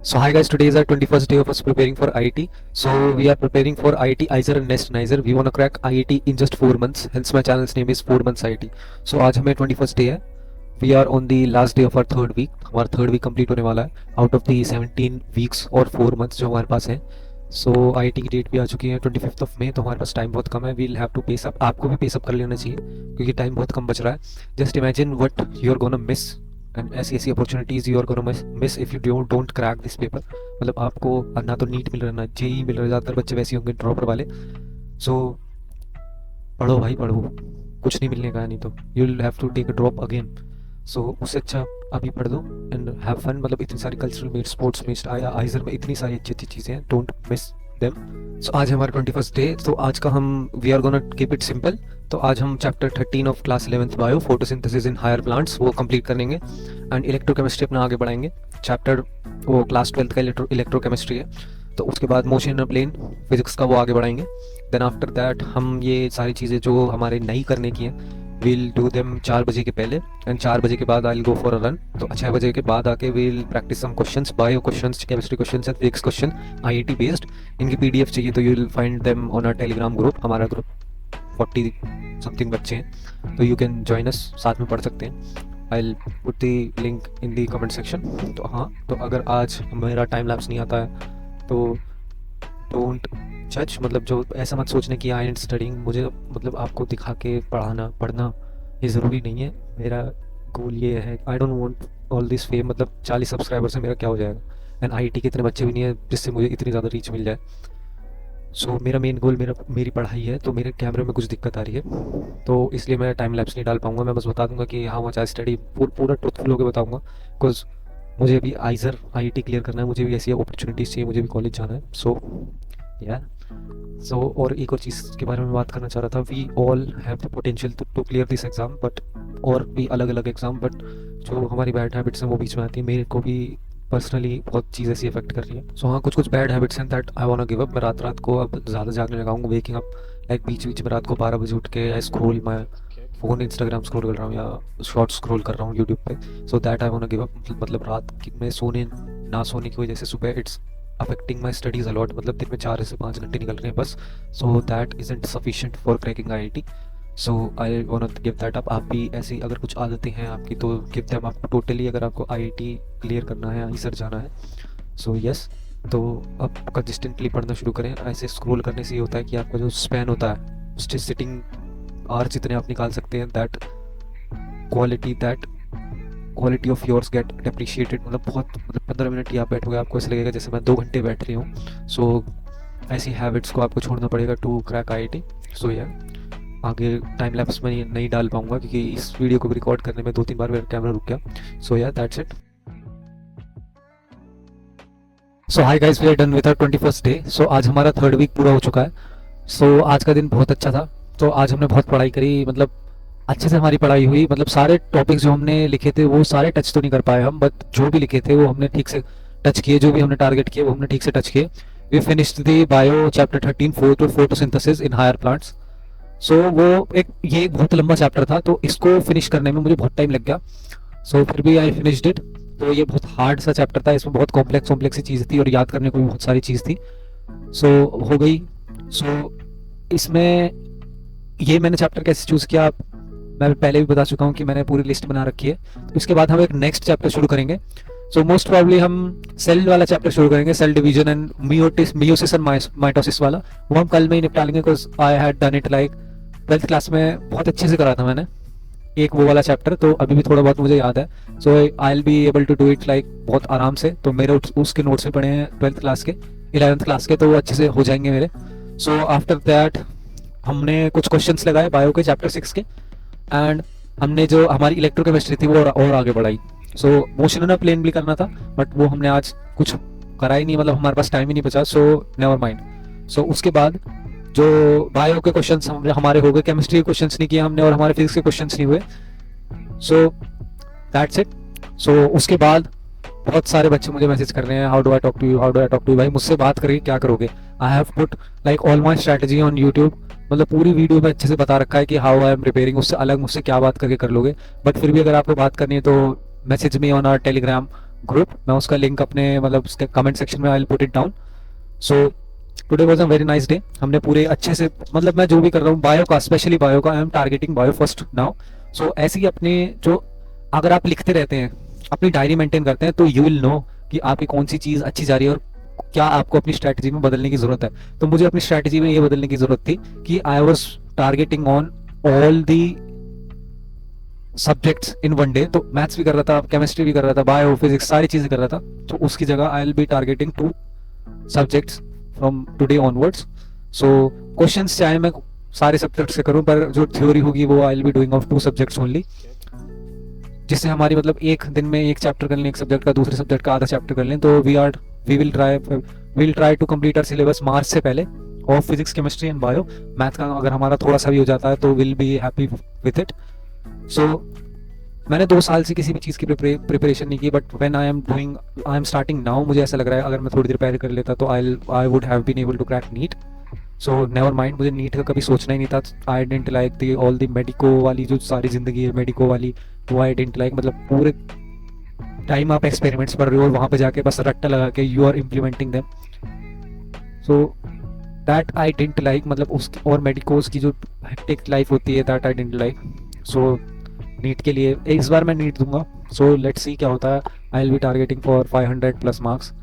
So hi guys, today is our 21st day of us preparing for IIT. So we are preparing for IIT ISER and Nest Nizer. We want to crack IIT in just 4 months. Hence my channel's name is 4 months IIT. So आज हमें 21st day है. We are on the last day of our third week. हमारा third week complete होने वाला है. Out of the 17 weeks और 4 months जो हमारे पास हैं. सो IIT की डेट भी आ चुकी है 25 ऑफ मई. तो हमारे पास टाइम बहुत कम है. We'll have to pace up. आपको भी पेस अप कर लेना चाहिए क्योंकि टाइम बहुत कम बच रहा है. Just imagine what you are gonna miss and ऐसी ऐसी opportunities you are gonna miss if you don't crack this paper. मतलब आपको ना तो नीट मिल रहा ना जेई मिल रहा. ज़्यादातर बच्चे वैसे होंगे ड्रॉपर वाले. सो पढ़ो भाई पढ़ो, कुछ नहीं मिलने का. नहीं तो you will have to take a drop again. So उससे अच्छा अभी पढ़ दो एंड हैव फन. मतलब इतनी सारी cultural meet, sports meet, IISER में इतनी सारी अच्छी अच्छी चीज़ें हैं. Don't miss them. सो आज हमारा 21st डे. तो आज का हम we are gonna keep it simple. तो आज हम chapter 13 of class 11th bio photosynthesis in higher plants वो कंप्लीट करेंगे एंड इलेक्ट्रोकेमिस्ट्री अपना आगे बढ़ाएंगे. चैप्टर वो क्लास 12th का इलेक्ट्रोकेमिस्ट्री है. तो उसके बाद मोशन इन प्लेन फिजिक्स का वो आगे बढ़ाएंगे. देन आफ्टर दैट हम ये सारी चीज़ें जो हमारे नहीं करने की हैं वील डू देम 4 बजे के पहले एंड 4 बजे के बाद I will go for a run. तो 6 बजे के बाद आके we'll practice some questions, bio questions, chemistry questions and physics question IIT based. इनकी PDF चाहिए तो you will find them on our Telegram group. हमारा ग्रुप 40 समथिंग बच्चे हैं तो यू कैन जॉइन अस, साथ में पढ़ सकते हैं. आई will put the link in the comment section. तो हाँ, तो अगर आज मेरा टाइम लैप्स नहीं आता है तो डोंट जज. मतलब जो ऐसा मत सोचने की आई एंड स्टडिंग. मुझे मतलब आपको दिखा के पढ़ना ये ज़रूरी नहीं है. मेरा गोल ये है, I don't want all this fame. मतलब 40 सब्सक्राइबर से मेरा क्या हो जाएगा एंड IIT के इतने बच्चे भी नहीं है जिससे मुझे इतनी ज़्यादा रीच मिल जाए. सो मेरा मेन गोल मेरी पढ़ाई है. तो मेरे कैमरे में कुछ दिक्कत आ रही है तो इसलिए मैं टाइम लैप्स नहीं डाल पाऊंगा. मैं बस बता दूंगा कि हाउ मच आई स्टडी. पूरा ट्रुथफुल होकर बताऊंगा बिकॉज मुझे भी आइजर IIT क्लियर करना है. मुझे भी ऐसी अपॉर्चुनिटीज़ चाहिए. मुझे भी कॉलेज जाना है. सो और एक और चीज़ के बारे में बात करना चाह रहा था. We all have the potential to clear this exam but और भी अलग अलग एग्ज़ाम. बट जो हमारी बैड हैबिट्स हैं वो बीच में आती है. मेरे को भी पर्सनली बहुत चीज़ ऐसी इफेक्ट कर रही है. सो हाँ, कुछ बैड हैबिट्स हैं that I want to give up. मैं रात को अब ज़्यादा जागने लगा हूँ. वेकिंग अप लाइक बीच में रात को 12 बजे उठ के I scroll my phone, Instagram scroll कर रहा हूँ या शॉर्ट स्क्रॉल कर रहा हूँ यूट्यूब पे. So that I want to give up. मतलब रात में ना सोने की वजह से सुबह it's affecting my studies a lot. मतलब दिन में 4 से 5 घंटे निकल रहे हैं बस. So that isn't sufficient for cracking IIT. So I want give that up. आप भी ऐसी अगर कुछ आदतें हैं आपकी तो गिव दैम अप टोटली. अगर आपको IIT क्लियर करना है, IISER जाना है. सो यस, तो अब कंसिस्टेंटली पढ़ना शुरू करें. ऐसे स्क्रॉल करने से ये होता है कि आपका जो स्पैन होता है उससे सिटिंग आवर जितने आप निकाल सकते हैं that quality of yours get depreciated. मतलब 15 मिनट ही आप बैठोगे आपको ऐसे लगेगा जैसे मैं 2 घंटे बैठ रही हूँ. सो ऐसी हैबिट्स को आपको छोड़ना पड़ेगा टू क्रैक IIT. सो आगे टाइम लैप्स में नहीं डाल पाऊंगा क्योंकि इस वीडियो को रिकॉर्ड करने में 2-3 बार मेरा कैमरा रुक गया. So that's it. So hi guys, we are done with our 21st day. सो आज हमारा थर्ड वीक पूरा हो चुका है. सो आज का दिन बहुत अच्छा था. तो आज हमने बहुत पढ़ाई करी. मतलब अच्छे से हमारी पढ़ाई हुई. मतलब सारे टॉपिक्स जो हमने लिखे थे वो सारे टच तो नहीं कर पाए हम, बट जो भी लिखे थे वो हमने ठीक से टच किए. जो भी हमने टारगेट किए वो हमने ठीक से टच किए. We finished the bio chapter 13 photosynthesis in higher plants. So वो ये एक बहुत लंबा चैप्टर था तो इसको फिनिश करने में मुझे बहुत टाइम लग गया. सो फिर भी आई फिनिश्ड इट. तो ये बहुत हार्ड सा चैप्टर था. इसमें बहुत कॉम्प्लेक्स सी चीज़ थी और याद करने को भी बहुत सारी चीज़ थी. सो हो गई. सो इसमें ये मैंने चैप्टर कैसे चूज़ किया मैं पहले भी बता चुका हूँ कि मैंने पूरी लिस्ट बना रखी है. तो इसके बाद हम एक नेक्स्ट चैप्टर शुरू करेंगे. सो मोस्ट प्रॉब्ली हम सेल वाला चैप्टर शुरू करेंगे. Cell division and meiosis and mitosis वाला वो हम कल में ही निपटा लेंगे because I had done it like 12th class में. बहुत अच्छे से करा था मैंने एक वो वाला चैप्टर. तो अभी भी थोड़ा बहुत मुझे याद है. So I will be able to do it like बहुत आराम से. तो मेरे उसके नोट्स भी पढ़े हैं 12th क्लास के, 11th क्लास के, तो वो अच्छे से हो जाएंगे मेरे. सो आफ्टर दैट हमने कुछ क्वेश्चंस लगाए बायो के चैप्टर 6 के एंड हमने जो हमारी इलेक्ट्रोकेमिस्ट्री थी वो और आगे बढ़ाई. सो मोशन इन अ प्लेन भी करना था बट वो हमने आज कुछ करा ही नहीं. मतलब हमारे पास टाइम ही नहीं बचा. सो नेवर माइंड. सो उसके बाद जो बायो के क्वेश्चंस हमारे हो गए, केमिस्ट्री के क्वेश्चंस नहीं किए हमने और हमारे फिजिक्स के क्वेश्चंस नहीं हुए. सो दैट्स इट. सो उसके बाद बहुत सारे बच्चे मुझे मैसेज कर रहे हैं how do I talk to you. भाई मुझसे बात करके क्या करोगे. I have put like all my strategy on YouTube. मतलब पूरी वीडियो में अच्छे से बता रखा है कि हाउ आई एम प्रिपेयरिंग. उससे अलग मुझसे क्या बात करके कर लोगे. बट फिर भी अगर आपको बात करनी है तो message me on our Telegram group, मैं उसका लिंक अपने मतलब उसके कमेंट सेक्शन में I will put it down. So today was a very nice day. हमने पूरे अच्छे से मतलब मैं जो भी कर रहा हूँ बायो का, स्पेशली बायो का, I am targeting bio first now. So ऐसे ही अपने जो, अगर आप लिखते रहते हैं, अपनी डायरी मेंटेन करते हैं, तो यू विल नो कि आपकी कौन सी चीज़ अच्छी जा रही है और क्या आपको अपनी स्ट्रैटेजी में बदलने की ज़रूरत है। तो मुझे अपनी स्ट्रैटेजी में ये बदलने की ज़रूरत थी कि I was targeting on all the subjects in one day. तो मैथ्स भी कर रहा था, केमिस्ट्री भी कर रहा था, बायो फिजिक्स सारी चीज़ें कर रहा था। तो उसकी जगह आई will B targeting 2 subjects from today onwards. So questions चाहे मैं सारे सब्जेक्ट से करूं, पर जो थ्योरी होगी वो आई will be doing of 2 subjects only, जिससे हमारी मतलब एक दिन में एक चैप्टर कर लें, एक सब्जेक्ट का, दूसरे सब्जेक्ट का आधा चैप्टर कर लें। तो we will try to complete our syllabus March से पहले of physics chemistry and bio. Math का अगर हमारा थोड़ा सा भी हो जाता है तो will be happy with it. So मैंने 2 साल से किसी भी चीज़ की प्रिपरेशन नहीं की, but when I am starting now, मुझे ऐसा लग रहा है अगर मैं थोड़ी देर पहले कर लेता तो I would have been able to crack NEET. So never mind, मुझे नीट का कभी सोचना ही नहीं था। I dent like the all the medico वाली जो सारी ज़िंदगी है मेडिको वाली, वो आई डेंट लाइक। मतलब पूरे टाइम आप एक्सपेरिमेंट्स पढ़ रहे हो और वहाँ पे जाके बस रट्टा लगा के you are implementing them. So that I dent like, मतलब उसकी और मेडिकोज की जो हेक्टिक लाइफ होती है that I dent like. So NEET के लिए इस बार मैं नीट दूंगा। सो लेट्स सी क्या होता है। आई will B targeting for 500 plus marks.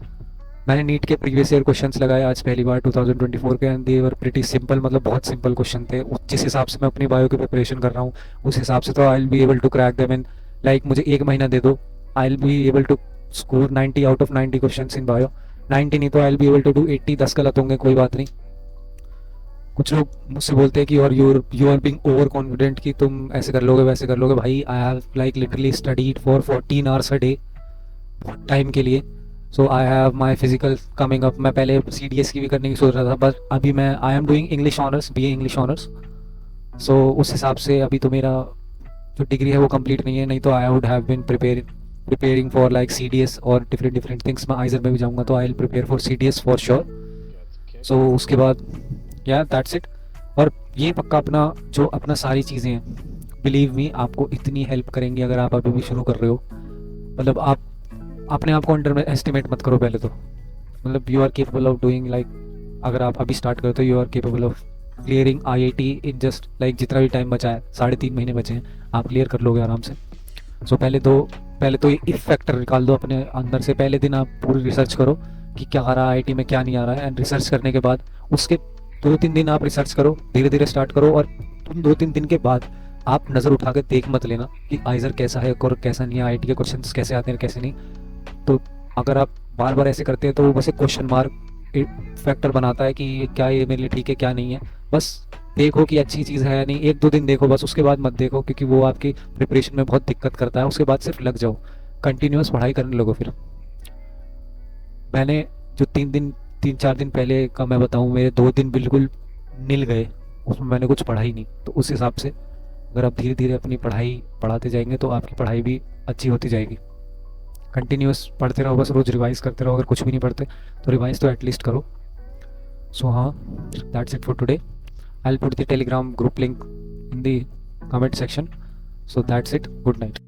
मैंने नीट के प्रीवियस ईयर क्वेश्चंस लगाए आज पहली बार 2024 के, and they were pretty simple, मतलब बहुत सिंपल क्वेश्चन थे। जिस हिसाब से मैं अपनी बायो की प्रिपरेशन कर रहा हूँ उस हिसाब से तो I will be able to crack them in like, मुझे 1 महीना दे दो, I will be able to score 90 out of 90 question in bio. 90 नहीं तो I will be able to do 80, 10 गलत होंगे कोई बात नहीं। कुछ लोग मुझसे बोलते हैं कि और you are being over confident कि तुम ऐसे कर लोगे वैसे कर लोगे। भाई I have like literally studied for 14 hours a day, बहुत टाइम के लिए। So I have my physical coming up. मैं पहले CDS की भी करने की सोच रहा था, बट अभी मैं I am doing English honours, BA English honours. So उस हिसाब से अभी तो मेरा जो डिग्री है वो कंप्लीट नहीं है, नहीं तो I would have been preparing for like CDS और डिफरेंट डिफरेंट थिंग्स। मैं आइजर में भी जाऊँगा तो I will prepare for CDS for sure. So उसके बाद या दैट्स इट। और ये पक्का अपना जो अपना सारी चीज़ें हैं, बिलीव मी आपको इतनी हेल्प करेंगी अगर आप अभी भी शुरू कर रहे हो। मतलब आप अपने आप को अंडर में एस्टिमेट मत करो पहले तो। मतलब you are capable of doing like, अगर आप अभी स्टार्ट करो तो you are capable of clearing IIT in just like जितना भी टाइम बचा है, 3.5 महीने बचे हैं, आप क्लियर कर लोगे आराम से। सो पहले तो ये इफ फैक्टर निकाल दो अपने अंदर से। पहले दिन आप पूरी रिसर्च करो कि क्या आ रहा है IIT में, क्या नहीं आ रहा है, एंड रिसर्च करने के बाद उसके 2-3 दिन आप रिसर्च करो, धीरे धीरे स्टार्ट करो। और तुम 2-3 दिन के बाद आप नज़र उठा के देख मत लेना कि आइजर कैसा है और कैसा नहीं है, IIT के क्वेश्चन कैसे आते हैं कैसे नहीं। तो अगर आप बार बार ऐसे करते हैं तो वो बस एक क्वेश्चन मार्क फैक्टर बनाता है कि क्या ये मेरे लिए ठीक है क्या नहीं है। बस देखो कि अच्छी चीज़ है या नहीं, 1-2 दिन देखो बस, उसके बाद मत देखो क्योंकि वो आपकी प्रिपरेशन में बहुत दिक्कत करता है। उसके बाद सिर्फ लग जाओ, कंटिन्यूस पढ़ाई करने लगो। फिर मैंने जो 3-4 दिन पहले का मैं बताऊँ, मेरे 2 दिन बिल्कुल निल गए, उसमें मैंने कुछ पढ़ा ही नहीं। तो उस हिसाब से अगर आप धीरे धीरे अपनी पढ़ाई बढ़ाते जाएंगे तो आपकी पढ़ाई भी अच्छी होती जाएगी। कंटिन्यूस पढ़ते रहो, बस रोज़ रिवाइज करते रहो। अगर कुछ भी नहीं पढ़ते तो रिवाइज तो एटलीस्ट करो। सो हाँ, that's it for today. I will put the Telegram group link in the comment section. So that's it, good night.